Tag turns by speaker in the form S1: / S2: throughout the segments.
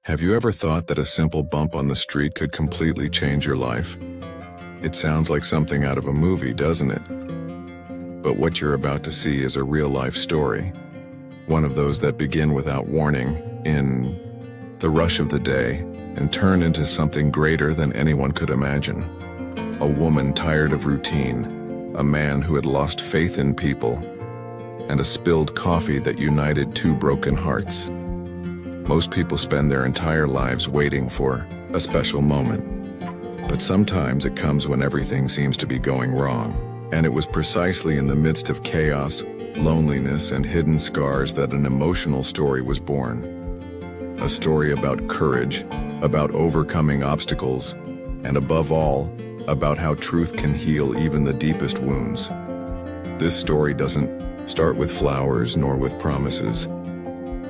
S1: Have you ever thought that a simple bump on the street could completely change your life? It sounds like something out of a movie, doesn't it? But what you're about to see is a real-life story. One of those that begin without warning, in the rush of the day, and turn into something greater than anyone could imagine. A woman tired of routine, a man who had lost faith in people, and a spilled coffee that united two broken hearts. Most people spend their entire lives waiting for a special moment. But sometimes it comes when everything seems to be going wrong. And it was precisely in the midst of chaos, loneliness, and hidden scars that an emotional story was born. A story about courage, about overcoming obstacles, and above all, about how truth can heal even the deepest wounds. This story doesn't start with flowers nor with promises.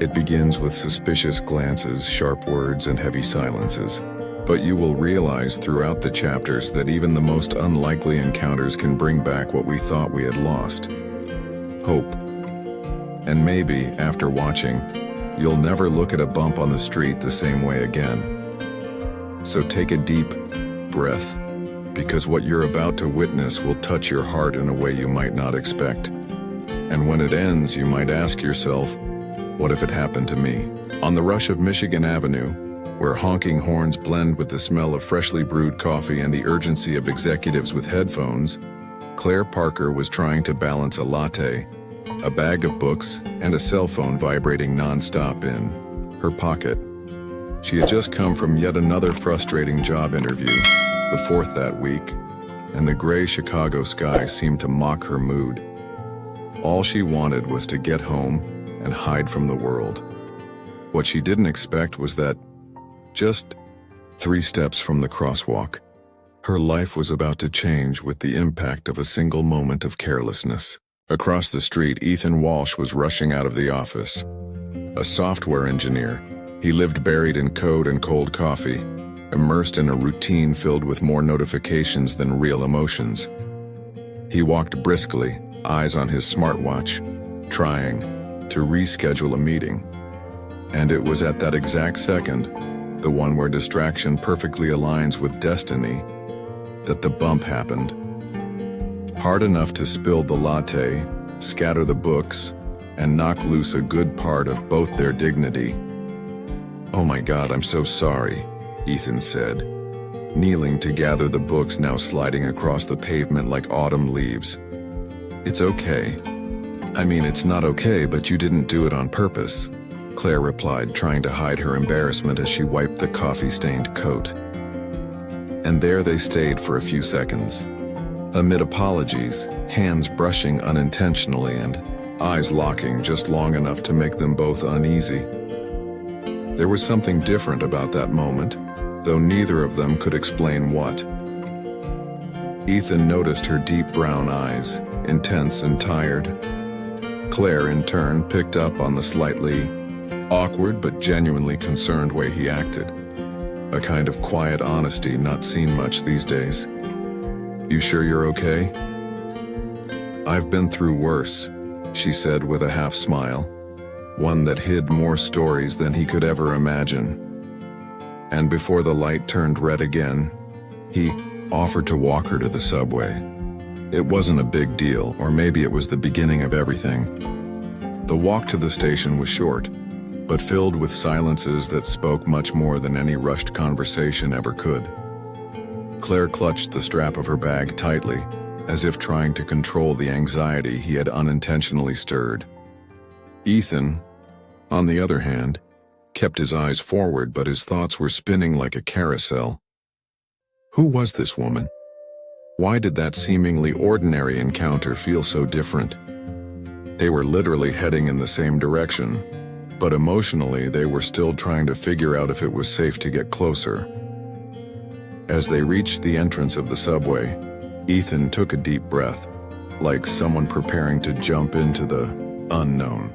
S1: It begins with suspicious glances, sharp words, and heavy silences. But you will realize throughout the chapters that even the most unlikely encounters can bring back what we thought we had lost: hope. And maybe, after watching, you'll never look at a bump on the street the same way again. So take a deep breath, because what you're about to witness will touch your heart in a way you might not expect. And when it ends, you might ask yourself, what if it happened to me? On the rush of Michigan Avenue, where honking horns blend with the smell of freshly brewed coffee and the urgency of executives with headphones, Claire Parker was trying to balance a latte, a bag of books, and a cell phone vibrating non-stop in her pocket. She had just come from yet another frustrating job interview, the fourth that week, and the gray Chicago sky seemed to mock her mood. All she wanted was to get home and hide from the world. What she didn't expect was that, just 3 steps from the crosswalk, her life was about to change with the impact of a single moment of carelessness. Across the street, Ethan Walsh was rushing out of the office. A software engineer, he lived buried in code and cold coffee, immersed in a routine filled with more notifications than real emotions. He walked briskly, eyes on his smartwatch, trying to reschedule a meeting. And it was at that exact second, the one where distraction perfectly aligns with destiny, that the bump happened. Hard enough to spill the latte, scatter the books, and knock loose a good part of both their dignity. "Oh my God, I'm so sorry," Ethan said, kneeling to gather the books now sliding across the pavement like autumn leaves. "It's okay. I mean, it's not okay, but you didn't do it on purpose," Claire replied, trying to hide her embarrassment as she wiped the coffee-stained coat. And there they stayed for a few seconds. Amid apologies, hands brushing unintentionally and eyes locking just long enough to make them both uneasy. There was something different about that moment, though neither of them could explain what. Ethan noticed her deep brown eyes, intense and tired. Claire, in turn, picked up on the slightly awkward but genuinely concerned way he acted. A kind of quiet honesty not seen much these days. "You sure you're okay?" "I've been through worse," she said with a half smile, one that hid more stories than he could ever imagine. And before the light turned red again, he offered to walk her to the subway. It wasn't a big deal, or maybe it was the beginning of everything. The walk to the station was short, but filled with silences that spoke much more than any rushed conversation ever could. Claire clutched the strap of her bag tightly, as if trying to control the anxiety he had unintentionally stirred. Ethan, on the other hand, kept his eyes forward, but his thoughts were spinning like a carousel. Who was this woman? Why did that seemingly ordinary encounter feel so different? They were literally heading in the same direction, but emotionally they were still trying to figure out if it was safe to get closer. As they reached the entrance of the subway, Ethan took a deep breath, like someone preparing to jump into the unknown.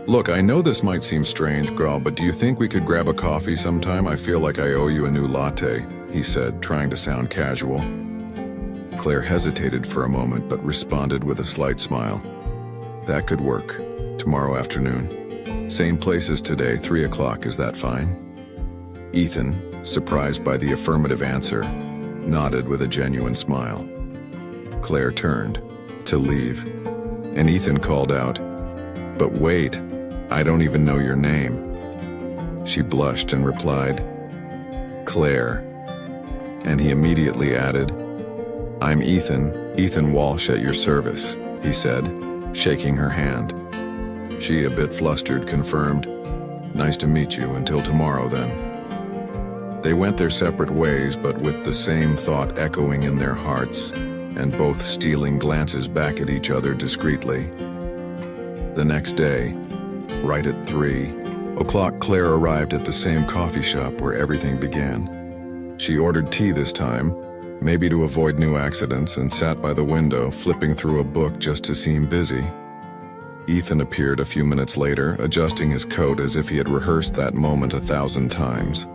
S1: "Look, I know this might seem strange, girl, but do you think we could grab a coffee sometime? I feel like I owe you a new latte," he said, trying to sound casual. Claire hesitated for a moment but responded with a slight smile. "That could work. Tomorrow afternoon." Same place as today, 3 o'clock, is that fine? Ethan, surprised by the affirmative answer, nodded with a genuine smile. Claire turned to leave, and Ethan called out, "But wait, I don't even know your name." She blushed and replied, "Claire," and he immediately added, "I'm Ethan Walsh at your service," he said, shaking her hand. She, a bit flustered, confirmed, "Nice to meet you, until tomorrow then." They went their separate ways, but with the same thought echoing in their hearts, and both stealing glances back at each other discreetly. The next day, right at 3 o'clock, Claire arrived at the same coffee shop where everything began. She ordered tea this time, maybe to avoid new accidents, and sat by the window, flipping through a book just to seem busy. Ethan appeared a few minutes later, adjusting his coat as if he had rehearsed that moment 1,000 times.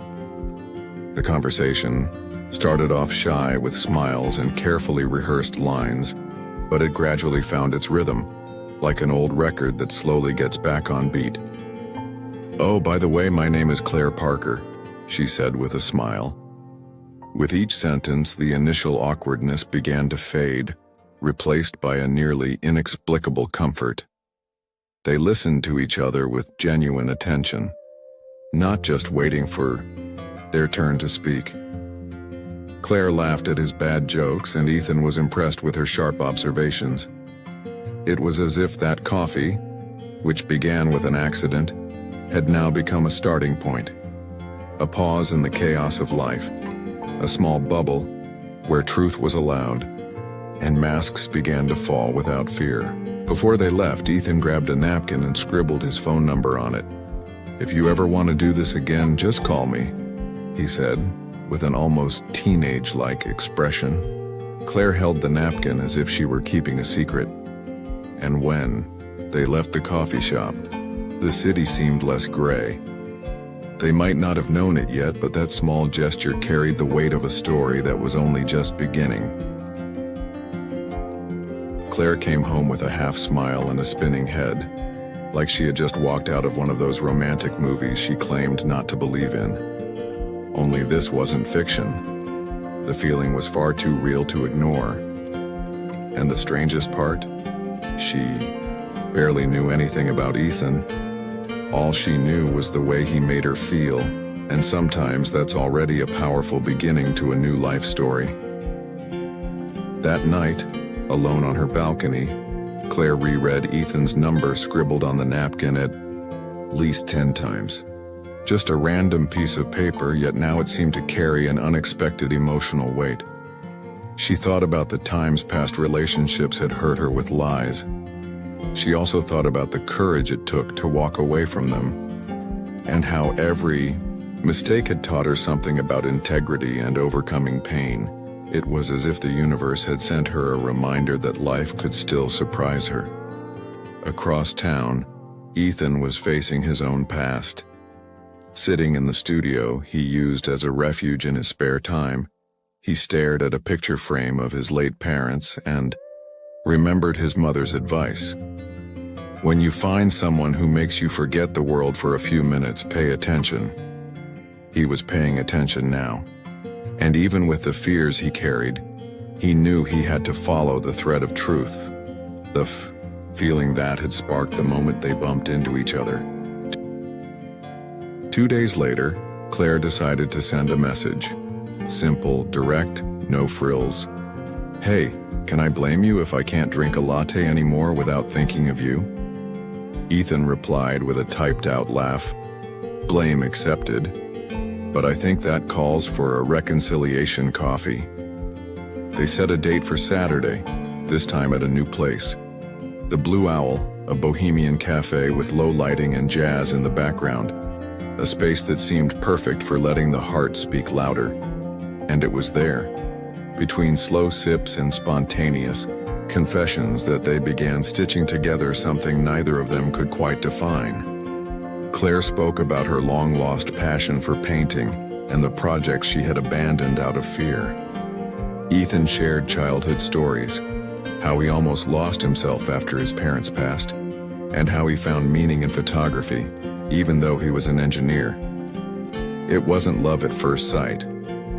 S1: The conversation started off shy with smiles and carefully rehearsed lines, but it gradually found its rhythm, like an old record that slowly gets back on beat. "Oh, by the way, my name is Claire Parker," she said with a smile. With each sentence, the initial awkwardness began to fade, replaced by a nearly inexplicable comfort. They listened to each other with genuine attention, not just waiting for their turn to speak. Claire laughed at his bad jokes, and Ethan was impressed with her sharp observations. It was as if that coffee, which began with an accident, had now become a starting point, a pause in the chaos of life, a small bubble where truth was allowed, and masks began to fall without fear. Before they left, Ethan grabbed a napkin and scribbled his phone number on it. "If you ever want to do this again, just call me," he said, with an almost teenage-like expression. Claire held the napkin as if she were keeping a secret. And when they left the coffee shop, the city seemed less gray. They might not have known it yet, but that small gesture carried the weight of a story that was only just beginning. Claire came home with a half smile and a spinning head, like she had just walked out of one of those romantic movies she claimed not to believe in. Only this wasn't fiction. The feeling was far too real to ignore. And the strangest part? She barely knew anything about Ethan. All she knew was the way he made her feel, and sometimes that's already a powerful beginning to a new life story. That night, alone on her balcony, Claire reread Ethan's number scribbled on the napkin at least 10 times. Just a random piece of paper, yet now it seemed to carry an unexpected emotional weight. She thought about the times past relationships had hurt her with lies. She also thought about the courage it took to walk away from them, and how every mistake had taught her something about integrity and overcoming pain. It was as if the universe had sent her a reminder that life could still surprise her. Across town, Ethan was facing his own past. Sitting in the studio he used as a refuge in his spare time, he stared at a picture frame of his late parents and remembered his mother's advice. When you find someone who makes you forget the world for a few minutes, pay attention. He was paying attention now. And even with the fears he carried, he knew he had to follow the thread of truth. The feeling that had sparked the moment they bumped into each other. 2 days later, Claire decided to send a message. Simple, direct, no frills. "Hey, can I blame you if I can't drink a latte anymore without thinking of you?" Ethan replied with a typed-out laugh. "Blame accepted. But I think that calls for a reconciliation coffee." They set a date for Saturday, this time at a new place. The Blue Owl, a bohemian cafe with low lighting and jazz in the background. A space that seemed perfect for letting the heart speak louder. And it was there, between slow sips and spontaneous confessions, that they began stitching together something neither of them could quite define. Claire spoke about her long-lost passion for painting and the projects she had abandoned out of fear. Ethan shared childhood stories, how he almost lost himself after his parents passed, and how he found meaning in photography. even though he was an engineer. It wasn't love at first sight,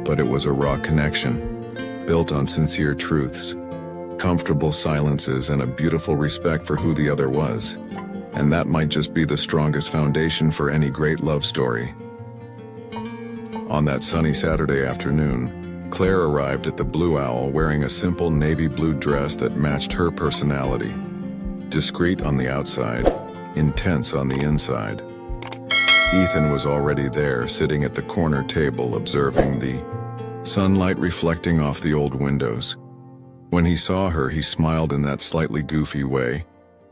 S1: but it was a raw connection, built on sincere truths, comfortable silences, and a beautiful respect for who the other was. And that might just be the strongest foundation for any great love story. On that sunny Saturday afternoon, Claire arrived at the Blue Owl wearing a simple navy blue dress that matched her personality. Discreet on the outside, intense on the inside. Ethan was already there, sitting at the corner table, observing the sunlight reflecting off the old windows. When he saw her, he smiled in that slightly goofy way,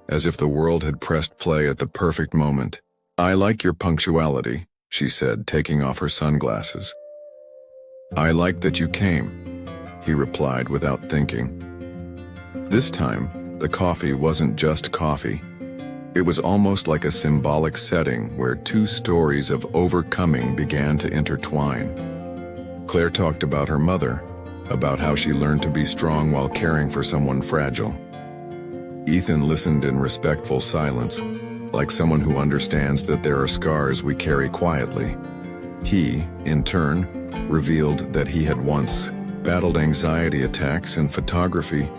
S1: as if the world had pressed play at the perfect moment. "I like your punctuality," she said, taking off her sunglasses. "I like that you came," he replied without thinking. This time, the coffee wasn't just coffee. It was almost like a symbolic setting where two stories of overcoming began to intertwine. Claire talked about her mother, about how she learned to be strong while caring for someone fragile. Ethan listened in respectful silence, like someone who understands that there are scars we carry quietly. He, in turn, revealed that he had once battled anxiety attacks, and photography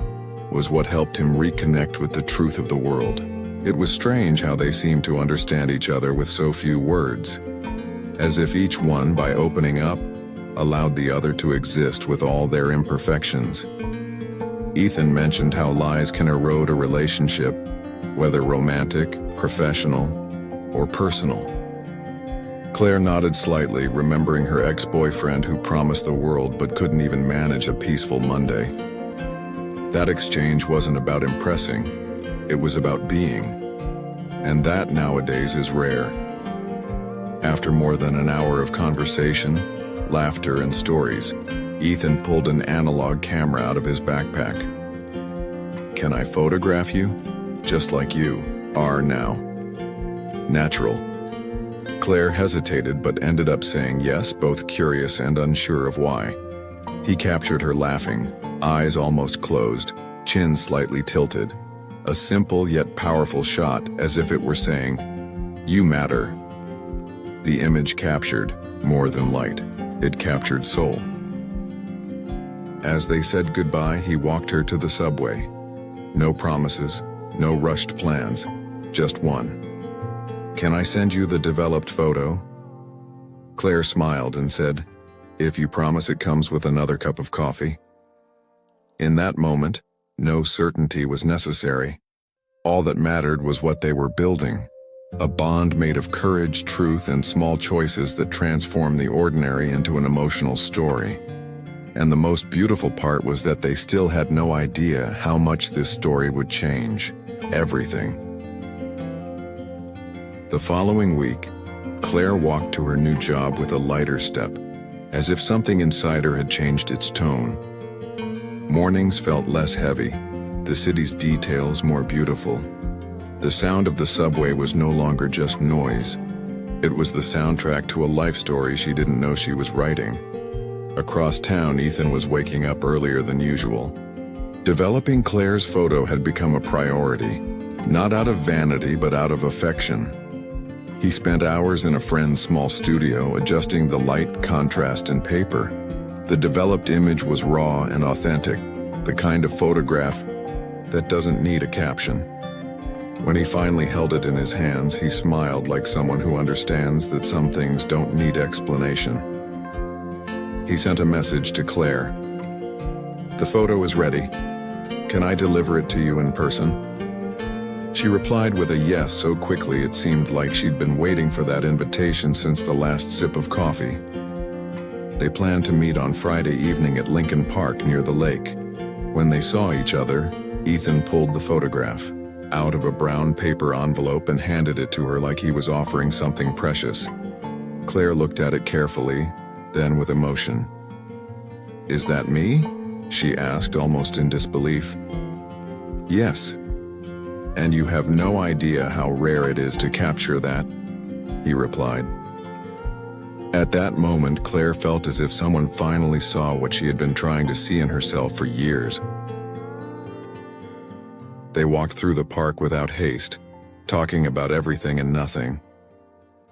S1: was what helped him reconnect with the truth of the world. It was strange how they seemed to understand each other with so few words, as if each one, by opening up, allowed the other to exist with all their imperfections. Ethan mentioned how lies can erode a relationship, whether romantic, professional, or personal. Claire nodded slightly, remembering her ex-boyfriend who promised the world but couldn't even manage a peaceful Monday. That exchange wasn't about impressing, it was about being. And that nowadays is rare. After more than an hour of conversation, laughter, and stories, Ethan pulled an analog camera out of his backpack. "Can I photograph you? Just like you are now. Natural." Claire hesitated but ended up saying yes, both curious and unsure of why. He captured her laughing, eyes almost closed, chin slightly tilted. A simple yet powerful shot, as if it were saying, "You matter." The image captured more than light. It captured soul. As they said goodbye, he walked her to the subway. No promises, no rushed plans, just one. "Can I send you the developed photo?" Claire smiled and said, "If you promise it comes with another cup of coffee." In that moment, no certainty was necessary. All that mattered was what they were building. A bond made of courage, truth, and small choices that transformed the ordinary into an emotional story. And the most beautiful part was that they still had no idea how much this story would change everything. The following week, Claire walked to her new job with a lighter step, as if something inside her had changed its tone. Mornings felt less heavy, the city's details more beautiful. The sound of the subway was no longer just noise. It was the soundtrack to a life story she didn't know she was writing. Across town, Ethan was waking up earlier than usual. Developing Claire's photo had become a priority, not out of vanity but out of affection. He spent hours in a friend's small studio adjusting the light, contrast, and paper. The developed image was raw and authentic, the kind of photograph that doesn't need a caption. When he finally held it in his hands, he smiled like someone who understands that some things don't need explanation. He sent a message to Claire. "The photo is ready. Can I deliver it to you in person?" She replied with a yes so quickly it seemed like she'd been waiting for that invitation since the last sip of coffee. They planned to meet on Friday evening at Lincoln Park near the lake. When they saw each other, Ethan pulled the photograph out of a brown paper envelope and handed it to her like he was offering something precious. Claire looked at it carefully, then with emotion. "Is that me?" she asked, almost in disbelief. "Yes. And you have no idea how rare it is to capture that," he replied. At that moment, Claire felt as if someone finally saw what she had been trying to see in herself for years. They walked through the park without haste, talking about everything and nothing.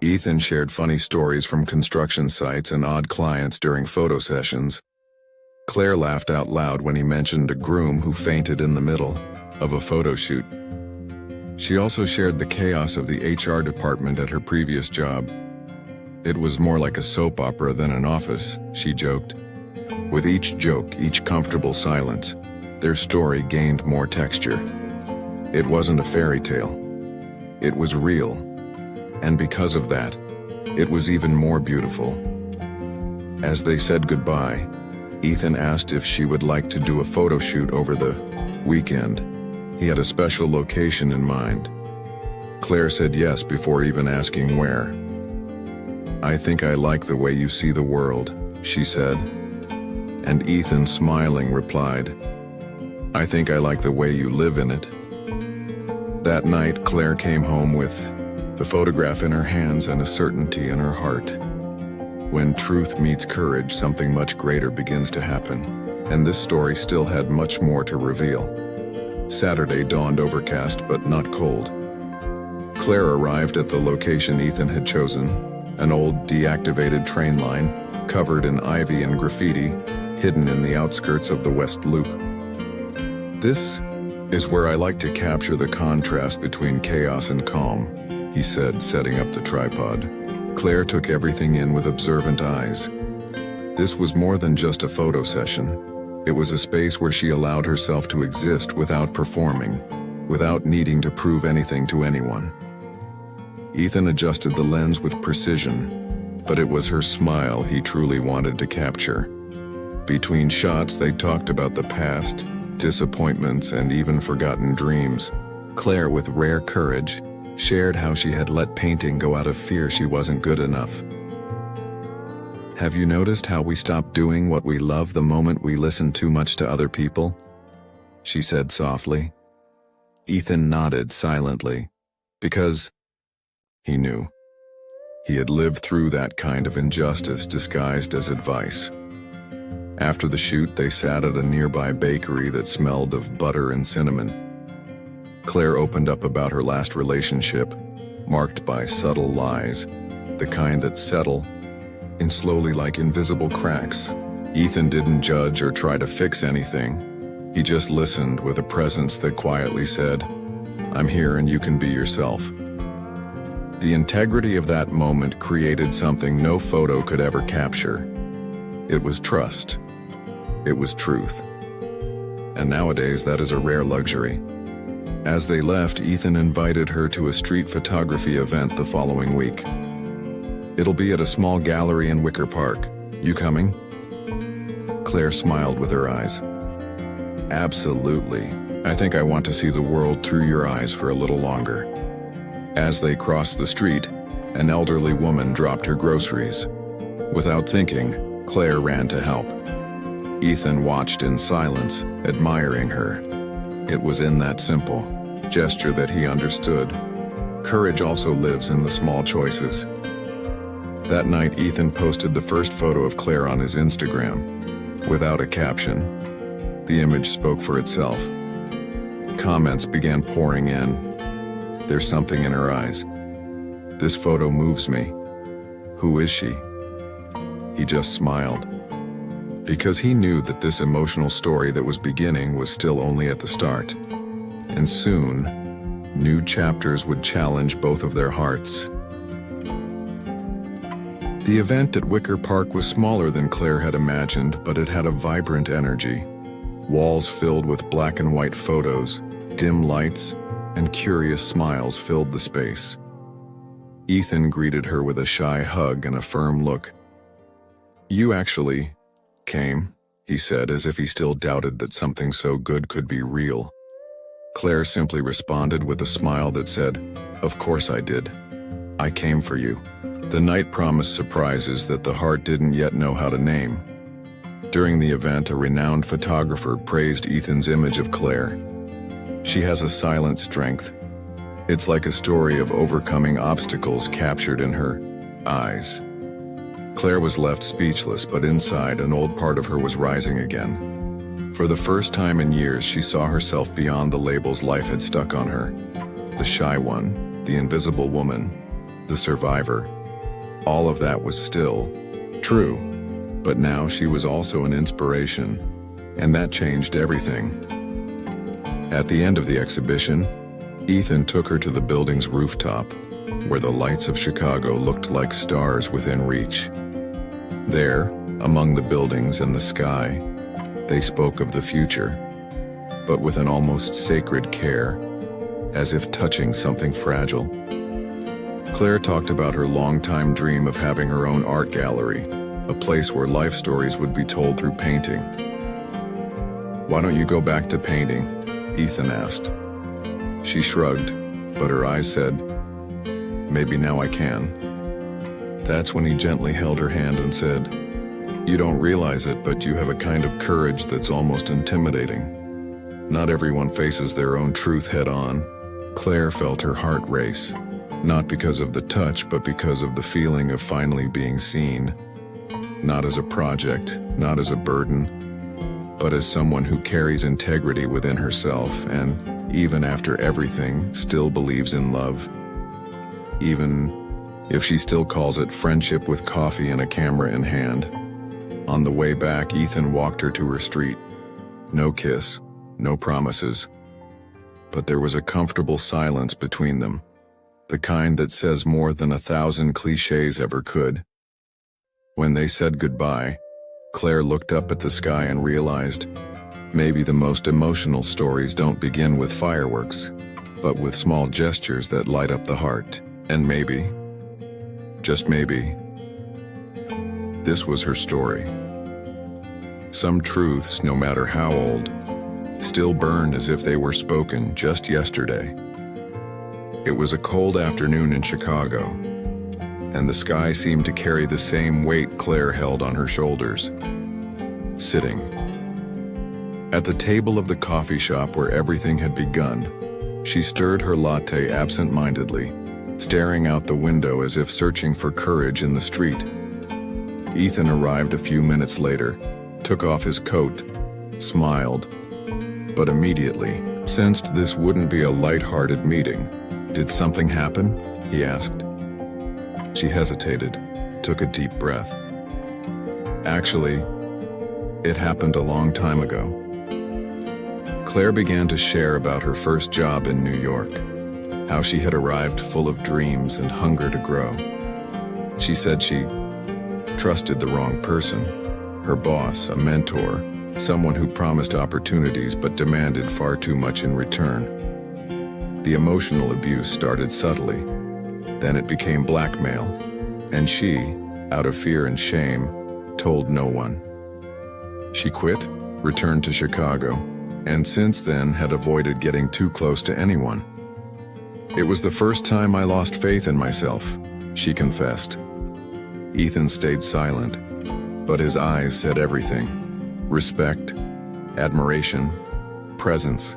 S1: Ethan shared funny stories from construction sites and odd clients during photo sessions. Claire laughed out loud when he mentioned a groom who fainted in the middle of a photo shoot. She also shared the chaos of the HR department at her previous job. It was more like a soap opera than an office, she joked. With each joke, each comfortable silence, their story gained more texture. It wasn't a fairy tale. It was real. And because of that, it was even more beautiful. As they said goodbye, Ethan asked if she would like to do a photo shoot over the weekend. He had a special location in mind. Claire said yes before even asking where. "I think I like the way you see the world," she said. And Ethan, smiling, replied, "I think I like the way you live in it." That night, Claire came home with the photograph in her hands and a certainty in her heart. When truth meets courage, something much greater begins to happen, and this story still had much more to reveal. Saturday dawned overcast but not cold. Claire arrived at the location Ethan had chosen, an old deactivated train line, covered in ivy and graffiti, hidden in the outskirts of the West Loop. "This is where I like to capture the contrast between chaos and calm," he said, setting up the tripod. Claire took everything in with observant eyes. This was more than just a photo session. It was a space where she allowed herself to exist without performing, without needing to prove anything to anyone. Ethan adjusted the lens with precision, but it was her smile he truly wanted to capture. Between shots, they talked about the past, disappointments, and even forgotten dreams. Claire, with rare courage, shared how she had let painting go out of fear she wasn't good enough. "Have you noticed how we stop doing what we love the moment we listen too much to other people?" she said softly. Ethan nodded silently, because he knew. He had lived through that kind of injustice disguised as advice. After the shoot, they sat at a nearby bakery that smelled of butter and cinnamon. Claire opened up about her last relationship, marked by subtle lies, the kind that settle in slowly like invisible cracks. Ethan didn't judge or try to fix anything. He just listened with a presence that quietly said, "I'm here and you can be yourself." The integrity of that moment created something no photo could ever capture. It was trust. It was truth. And nowadays, that is a rare luxury. As they left, Ethan invited her to a street photography event the following week. "It'll be at a small gallery in Wicker Park. You coming?" Claire smiled with her eyes. "Absolutely. I think I want to see the world through your eyes for a little longer." As they crossed the street, an elderly woman dropped her groceries. Without thinking, Claire ran to help. Ethan watched in silence, admiring her. It was in that simple gesture that he understood. Courage also lives in the small choices. That night, Ethan posted the first photo of Claire on his Instagram. Without a caption, the image spoke for itself. Comments began pouring in. "There's something in her eyes. This photo moves me. Who is she?" He just smiled. Because he knew that this emotional story that was beginning was still only at the start. And soon, new chapters would challenge both of their hearts. The event at Wicker Park was smaller than Claire had imagined, but it had a vibrant energy. Walls filled with black and white photos, dim lights, and curious smiles filled the space. Ethan greeted her with a shy hug and a firm look. "You actually came," he said, as if he still doubted that something so good could be real. Claire simply responded with a smile that said, "Of course I did. I came for you." The night promised surprises that the heart didn't yet know how to name. During the event, a renowned photographer praised Ethan's image of Claire. "She has a silent strength. It's like a story of overcoming obstacles captured in her eyes." Claire was left speechless, but inside, an old part of her was rising again. For the first time in years, she saw herself beyond the labels life had stuck on her. The shy one, the invisible woman, the survivor. All of that was still true, but now she was also an inspiration, and that changed everything. At the end of the exhibition, Ethan took her to the building's rooftop, where the lights of Chicago looked like stars within reach. There, among the buildings and the sky, they spoke of the future, but with an almost sacred care, as if touching something fragile. Claire talked about her longtime dream of having her own art gallery, a place where life stories would be told through painting. "Why don't you go back to painting?" Ethan asked. She shrugged, but her eyes said, "Maybe now I can." That's when he gently held her hand and said, "You don't realize it, but you have a kind of courage that's almost intimidating. Not everyone faces their own truth head-on." Claire felt her heart race, not because of the touch, but because of the feeling of finally being seen. Not as a project, not as a burden, but as someone who carries integrity within herself and, even after everything, still believes in love. Even if she still calls it friendship with coffee and a camera in hand. On the way back, Ethan walked her to her street. No kiss, no promises. But there was a comfortable silence between them, the kind that says more than 1,000 cliches ever could. When they said goodbye, Claire looked up at the sky and realized, maybe the most emotional stories don't begin with fireworks, but with small gestures that light up the heart. And maybe, just maybe, this was her story. Some truths, no matter how old, still burn as if they were spoken just yesterday. It was a cold afternoon in Chicago, and the sky seemed to carry the same weight Claire held on her shoulders. Sitting at the table of the coffee shop where everything had begun, she stirred her latte absent-mindedly, staring out the window as if searching for courage in the street. Ethan arrived a few minutes later, took off his coat, smiled, but immediately sensed this wouldn't be a light-hearted meeting. "Did something happen?" he asked. She hesitated, took a deep breath. "Actually, it happened a long time ago." Claire began to share about her first job in New York, how she had arrived full of dreams and hunger to grow. She said she trusted the wrong person, her boss, a mentor, someone who promised opportunities but demanded far too much in return. The emotional abuse started subtly, then it became blackmail, and she, out of fear and shame, told no one. She quit, returned to Chicago, and since then had avoided getting too close to anyone. "It was the first time I lost faith in myself," she confessed. Ethan stayed silent, but his eyes said everything. Respect, admiration, presence.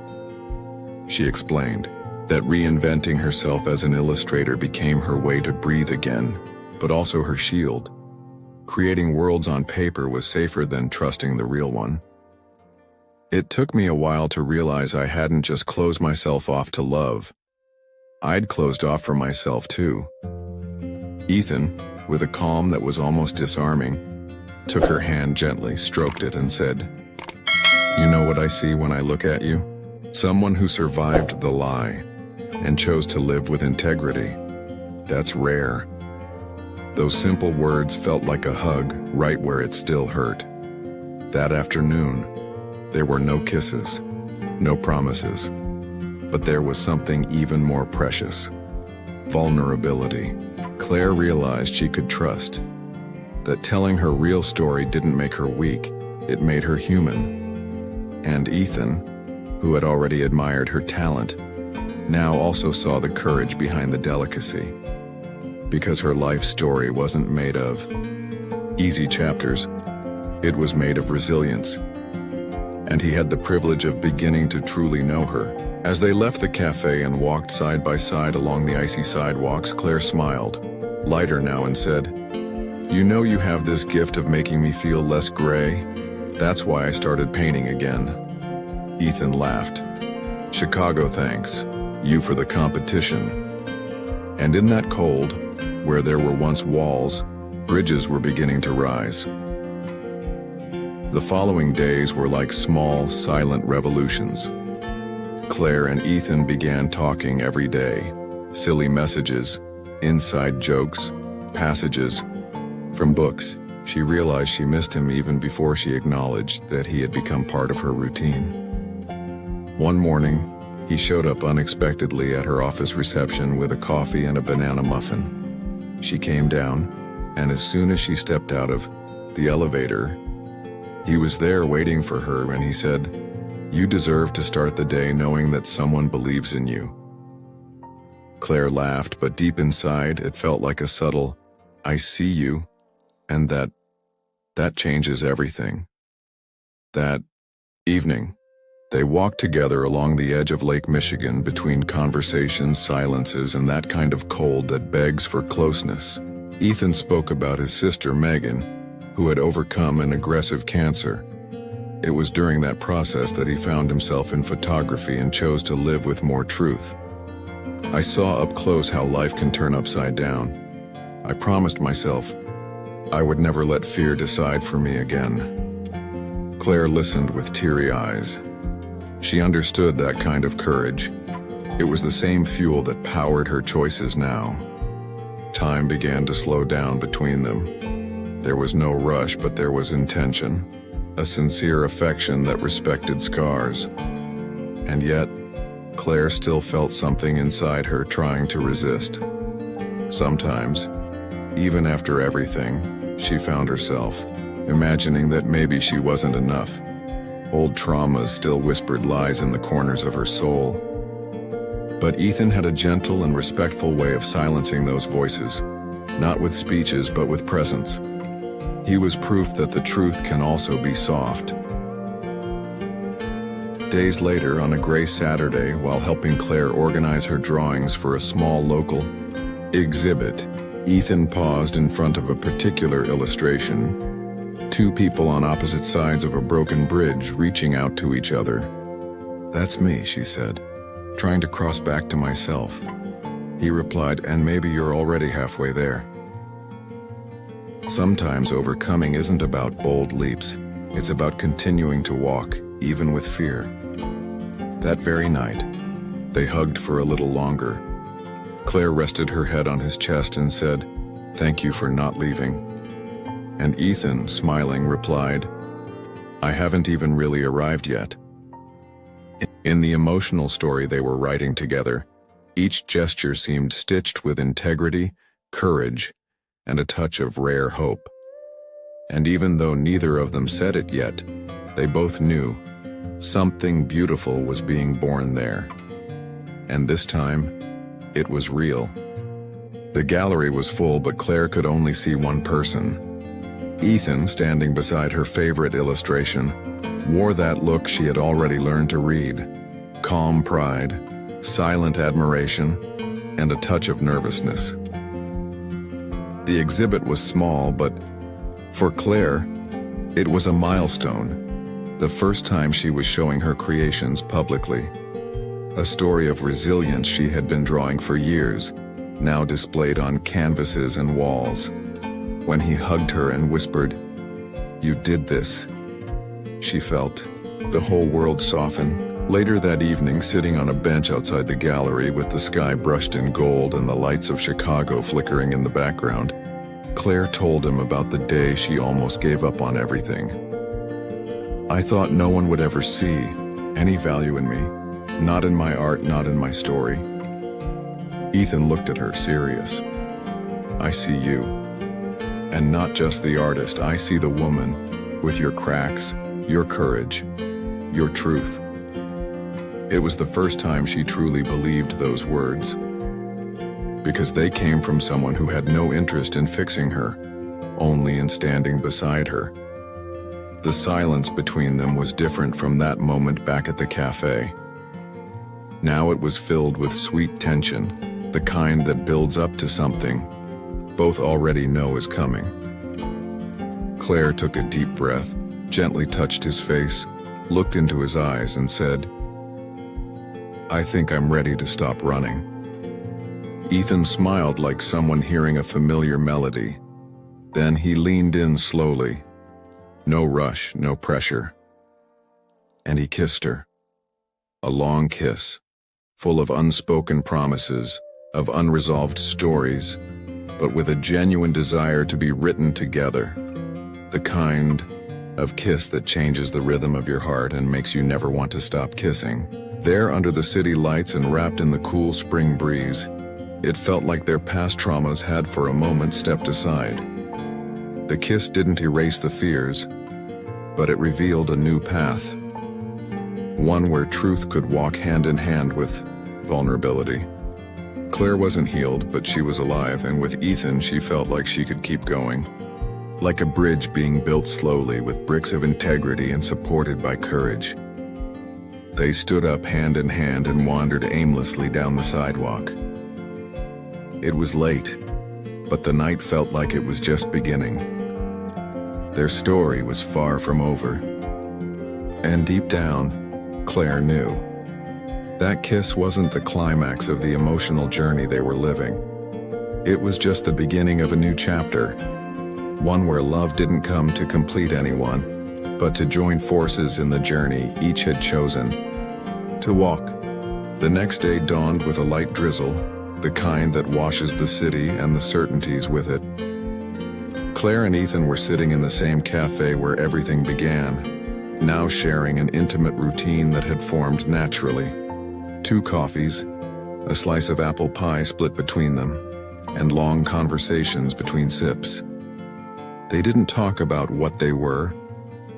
S1: She explained that reinventing herself as an illustrator became her way to breathe again, but also her shield. Creating worlds on paper was safer than trusting the real one. "It took me a while to realize I hadn't just closed myself off to love. I'd closed off for myself too." Ethan, with a calm that was almost disarming, took her hand gently, stroked it, and said, "You know what I see when I look at you? Someone who survived the lie and chose to live with integrity. That's rare." Those simple words felt like a hug right where it still hurt. That afternoon, there were no kisses, no promises, but there was something even more precious: vulnerability. Claire realized she could trust, that telling her real story didn't make her weak, it made her human. And Ethan, who had already admired her talent, now also saw the courage behind the delicacy. Because her life story wasn't made of easy chapters, it was made of resilience. And he had the privilege of beginning to truly know her. As they left the cafe and walked side by side along the icy sidewalks, Claire smiled, lighter now, and said, "You know you have this gift of making me feel less gray. That's why I started painting again." Ethan laughed. "Chicago, thanks. You for the competition." And in that cold, Where there were once walls, bridges were beginning to rise. The following days were like small, silent revolutions. Claire and Ethan began talking every day. Silly messages, inside jokes, passages from books. She realized she missed him even before she acknowledged that he had become part of her routine. One morning, he showed up unexpectedly at her office reception with a coffee and a banana muffin. She came down, and as soon as she stepped out of the elevator, he was there waiting for her, and he said, "You deserve to start the day knowing that someone believes in you." Claire laughed, but deep inside, it felt like a subtle, "I see you," and that changes everything. That evening, they walked together along the edge of Lake Michigan between conversations, silences, and that kind of cold that begs for closeness. Ethan spoke about his sister Megan, who had overcome an aggressive cancer. It was during that process that he found himself in photography and chose to live with more truth. "I saw up close how life can turn upside down. I promised myself I would never let fear decide for me again." Claire listened with teary eyes. She understood that kind of courage. It was the same fuel that powered her choices now. Time began to slow down between them. There was no rush, but there was intention, a sincere affection that respected scars. And yet, Claire still felt something inside her trying to resist. Sometimes, even after everything, she found herself imagining that maybe she wasn't enough. Old traumas still whispered lies in the corners of her soul. But Ethan had a gentle and respectful way of silencing those voices, not with speeches but with presence. He was proof that the truth can also be soft. Days later, on a gray Saturday, while helping Claire organize her drawings for a small local exhibit, Ethan paused in front of a particular illustration. Two people on opposite sides of a broken bridge reaching out to each other. "That's me," she said, "trying to cross back to myself." He replied, "And maybe you're already halfway there." Sometimes overcoming isn't about bold leaps. It's about continuing to walk, even with fear. That very night, they hugged for a little longer. Claire rested her head on his chest and said, "Thank you for not leaving." And Ethan, smiling, replied, "I haven't even really arrived yet." In the emotional story they were writing together, each gesture seemed stitched with integrity, courage, and a touch of rare hope. And even though neither of them said it yet, they both knew something beautiful was being born there. And this time, it was real. The gallery was full, but Claire could only see one person. Ethan, standing beside her favorite illustration, wore that look she had already learned to read. Calm pride, silent admiration, and a touch of nervousness. The exhibit was small, but for Claire, it was a milestone. The first time she was showing her creations publicly. A story of resilience she had been drawing for years, now displayed on canvases and walls. When he hugged her and whispered, "You did this," she felt the whole world soften. Later that evening, sitting on a bench outside the gallery with the sky brushed in gold and the lights of Chicago flickering in the background, Claire told him about the day she almost gave up on everything. "I thought no one would ever see any value in me, not in my art, not in my story." Ethan looked at her, serious. "I see you. And not just the artist, I see the woman, with your cracks, your courage, your truth." It was the first time she truly believed those words, because they came from someone who had no interest in fixing her, only in standing beside her. The silence between them was different from that moment back at the cafe. Now it was filled with sweet tension, the kind that builds up to something both already know is coming. Claire took a deep breath, gently touched his face, looked into his eyes and said, "I think I'm ready to stop running." Ethan smiled like someone hearing a familiar melody. Then he leaned in slowly. No rush, no pressure. And he kissed her. A long kiss, full of unspoken promises, of unresolved stories, but with a genuine desire to be written together. The kind of kiss that changes the rhythm of your heart and makes you never want to stop kissing. There under the city lights and wrapped in the cool spring breeze, it felt like their past traumas had for a moment stepped aside. The kiss didn't erase the fears, but it revealed a new path. One where truth could walk hand in hand with vulnerability. Claire wasn't healed, but she was alive, and with Ethan she felt like she could keep going. Like a bridge being built slowly with bricks of integrity and supported by courage. They stood up hand in hand and wandered aimlessly down the sidewalk. It was late, but the night felt like it was just beginning. Their story was far from over. And deep down, Claire knew. That kiss wasn't the climax of the emotional journey they were living. It was just the beginning of a new chapter. One where love didn't come to complete anyone, but to join forces in the journey each had chosen to walk. The next day dawned with a light drizzle, the kind that washes the city and the certainties with it. Claire and Ethan were sitting in the same cafe where everything began, now sharing an intimate routine that had formed naturally. 2 coffees, a slice of apple pie split between them, and long conversations between sips. They didn't talk about what they were,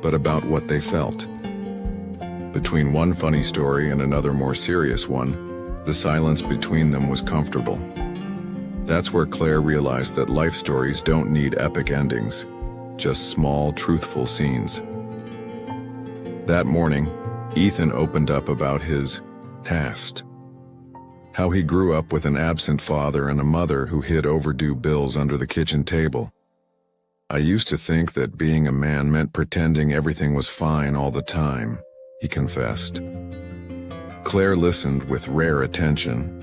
S1: but about what they felt. Between one funny story and another more serious one, the silence between them was comfortable. That's where Claire realized that life stories don't need epic endings, just small, truthful scenes. That morning, Ethan opened up about his past. How he grew up with an absent father and a mother who hid overdue bills under the kitchen table. I used to think that being a man meant pretending everything was fine all the time, he confessed. Claire listened with rare attention,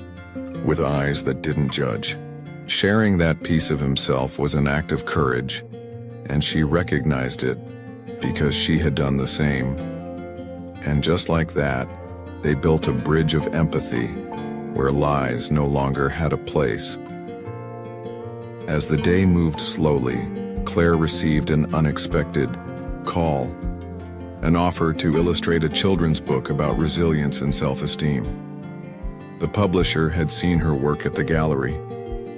S1: with eyes that didn't judge. Sharing that piece of himself was an act of courage, and she recognized it because she had done the same. And just like that, they built a bridge of empathy where lies no longer had a place. As the day moved slowly, Claire received an unexpected call, an offer to illustrate a children's book about resilience and self-esteem. The publisher had seen her work at the gallery.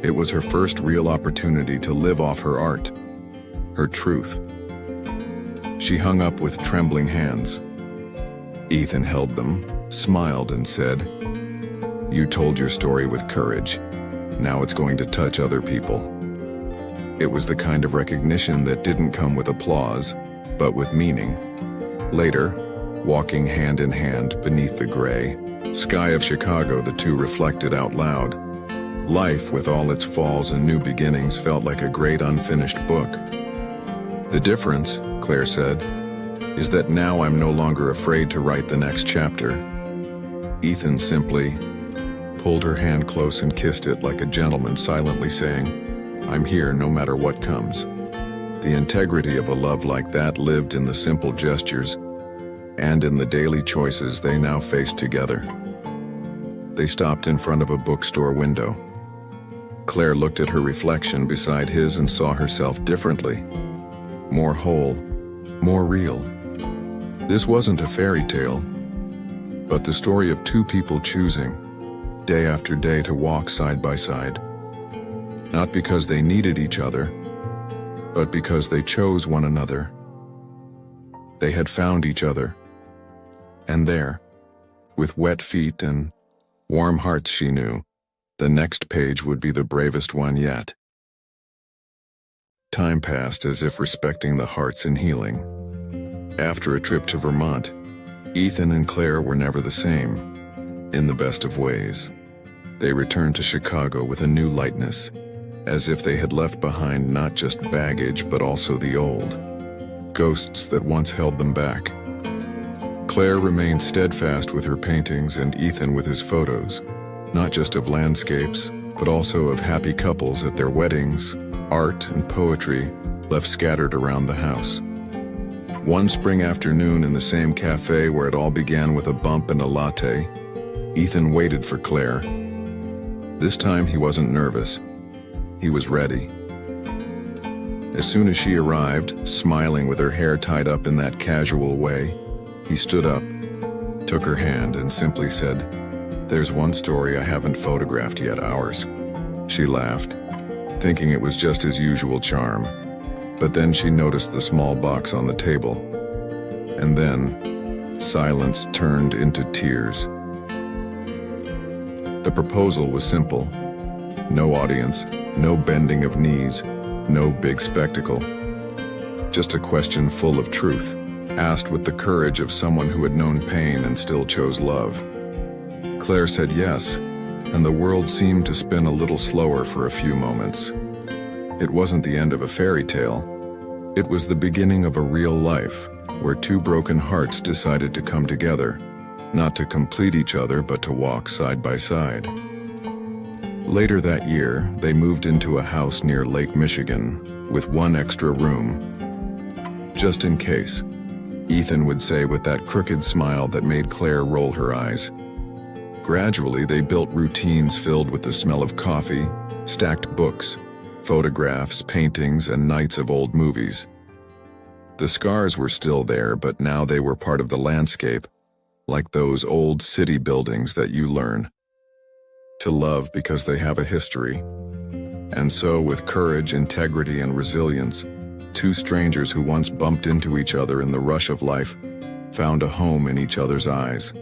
S1: It was her first real opportunity to live off her art, her truth. She hung up with trembling hands. Ethan held them, smiled, and said, "You told your story with courage. Now it's going to touch other people." It was the kind of recognition that didn't come with applause, but with meaning. Later, walking hand in hand beneath the gray sky of Chicago, the two reflected out loud. Life, with all its falls and new beginnings, felt like a great unfinished book. "The difference," Claire said, "is that now I'm no longer afraid to write the next chapter." Ethan simply pulled her hand close and kissed it like a gentleman, silently saying, "I'm here no matter what comes." The integrity of a love like that lived in the simple gestures and in the daily choices they now faced together. They stopped in front of a bookstore window. Claire looked at her reflection beside his and saw herself differently. More whole, more real. This wasn't a fairy tale, but the story of two people choosing, day after day, to walk side by side. Not because they needed each other, but because they chose one another. They had found each other. And there, with wet feet and warm hearts, she knew, the next page would be the bravest one yet. Time passed as if respecting the hearts in healing. After a trip to Vermont, Ethan and Claire were never the same, in the best of ways. They returned to Chicago with a new lightness, as if they had left behind not just baggage but also the old ghosts that once held them back. Claire remained steadfast with her paintings and Ethan with his photos, not just of landscapes, but also of happy couples at their weddings, art and poetry left scattered around the house. One spring afternoon in the same cafe where it all began with a bump and a latte, Ethan waited for Claire. This time he wasn't nervous. He was ready. As soon as she arrived, smiling with her hair tied up in that casual way, he stood up, took her hand, and simply said, "There's one story I haven't photographed yet, ours." She laughed, thinking it was just his usual charm. But then she noticed the small box on the table. And then, silence turned into tears. The proposal was simple. No audience, no bending of knees, no big spectacle. Just a question full of truth, asked with the courage of someone who had known pain and still chose love. Claire said yes, and the world seemed to spin a little slower for a few moments. It wasn't the end of a fairy tale. It was the beginning of a real life, where two broken hearts decided to come together, not to complete each other but to walk side by side. Later that year, they moved into a house near Lake Michigan, with one extra room. Just in case, Ethan would say with that crooked smile that made Claire roll her eyes. Gradually, they built routines filled with the smell of coffee, stacked books, photographs, paintings, and nights of old movies. The scars were still there, but now they were part of the landscape, like those old city buildings that you learn to love because they have a history. And so, with courage, integrity, and resilience, two strangers who once bumped into each other in the rush of life found a home in each other's eyes.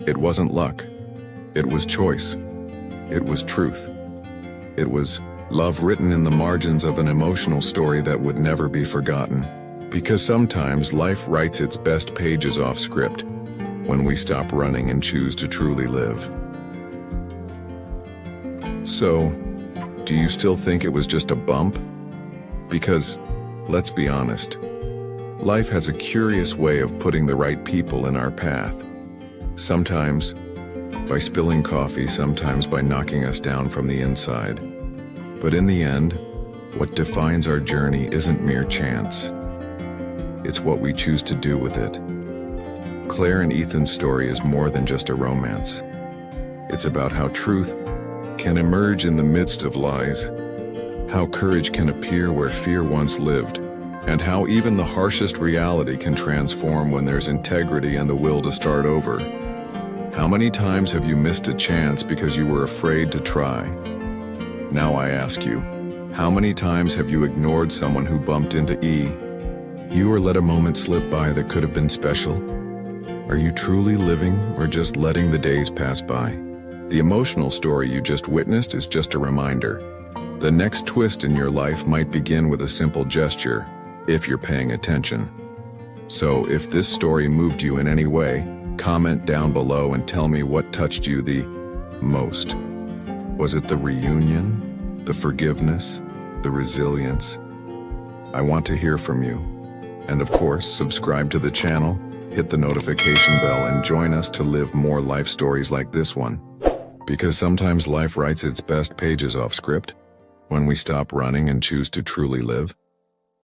S1: It wasn't luck. It was choice. It was truth. It was love written in the margins of an emotional story that would never be forgotten. Because sometimes life writes its best pages off script when we stop running and choose to truly live. So, do you still think it was just a bump? Because, let's be honest, life has a curious way of putting the right people in our path. Sometimes by spilling coffee, sometimes by knocking us down from the inside. But in the end, what defines our journey isn't mere chance. It's what we choose to do with it. Claire and Ethan's story is more than just a romance. It's about how truth can emerge in the midst of lies, how courage can appear where fear once lived, and how even the harshest reality can transform when there's integrity and the will to start over. How many times have you missed a chance because you were afraid to try? Now I ask you, how many times have you ignored someone who bumped into you or let a moment slip by that could have been special? Are you truly living or just letting the days pass by? The emotional story you just witnessed is just a reminder. The next twist in your life might begin with a simple gesture, if you're paying attention. So if this story moved you in any way, comment down below and tell me what touched you the most. Was it the reunion, the forgiveness, the resilience? I want to hear from you. And of course, subscribe to the channel, hit the notification bell, and join us to live more life stories like this one. Because sometimes life writes its best pages off script when we stop running and choose to truly live.